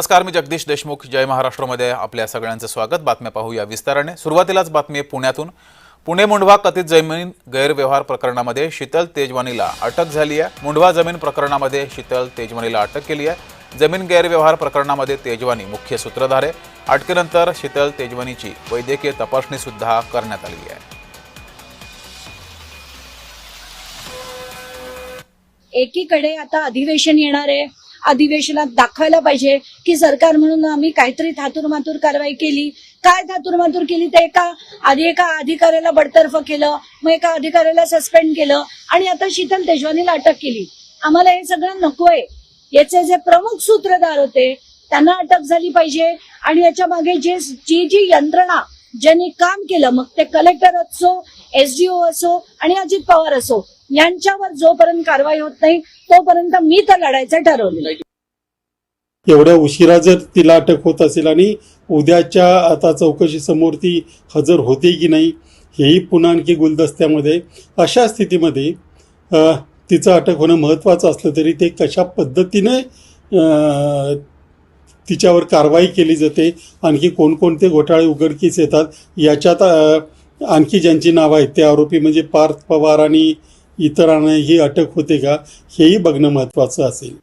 नमस्कार, मी जगदीश देशमुख. जय महाराष्ट्रमध्ये आपल्या सगळ्यांचं स्वागत. बातम्या पाहूया विस्ताराने. सुरुवातीलाच बातमी पुण्यातून. पुणे मुंढवा कथित जमीन गैरव्यवहार प्रकरणामध्ये शीतल तेजवानीला अटक झाली आहे. मुंढवा जमीन प्रकरणामध्ये शीतल तेजवानीला अटक केली आहे. जमीन गैरव्यवहार प्रकरणामध्ये तेजवानी मुख्य सूत्रधार आहे. अटकेनंतर शीतल तेजवानीची वैद्यकीय तपासणी सुद्धा करण्यात आली आहे. एकीकडे आता अधिवेशन येणार आहे. अधिवेशनात दाखवायला पाहिजे की सरकार म्हणून आम्ही काहीतरी थातुरमातुर कारवाई केली. काय थातुरमातुर केली तर एका अधिकाऱ्याला बडतर्फ केलं, मग एका अधिकाऱ्याला सस्पेंड केलं आणि आता शीतल तेजवानीला अटक केली. आम्हाला हे सगळं नकोय. याचे जे प्रमुख सूत्रधार होते त्यांना अटक झाली पाहिजे आणि याच्या मागे जी यंत्रणा ज्यांनी काम केलं, मग ते कलेक्टर असो, SDO असो आणि अजित पवार असो, यांच्यावर जोपर्यंत कारवाई होत नाही तोपर्यंत मी तर लढायचं ठरवलं. एवढ्या उशिरा जर तिला अटक होत असेल आणि उद्याच्या आता चौकशी समोर ती हजर होते की नाही हेही पुन्हा आणखी गुलदस्त्यामध्ये. अशा स्थितीमध्ये तिचं अटक होणं महत्त्वाचं असलं तरी ते कशा पद्धतीने तिच्यावर कारवाई केली जाते, आणखी कोणकोणते घोटाळे उघडकीस येतात, याच्यात आणखी ज्यांची नावं आहेत ते आरोपी म्हणजे पार्थ पवार आणि इतरांनाही अटक होते का हेही बघणं महत्त्वाचं असेल.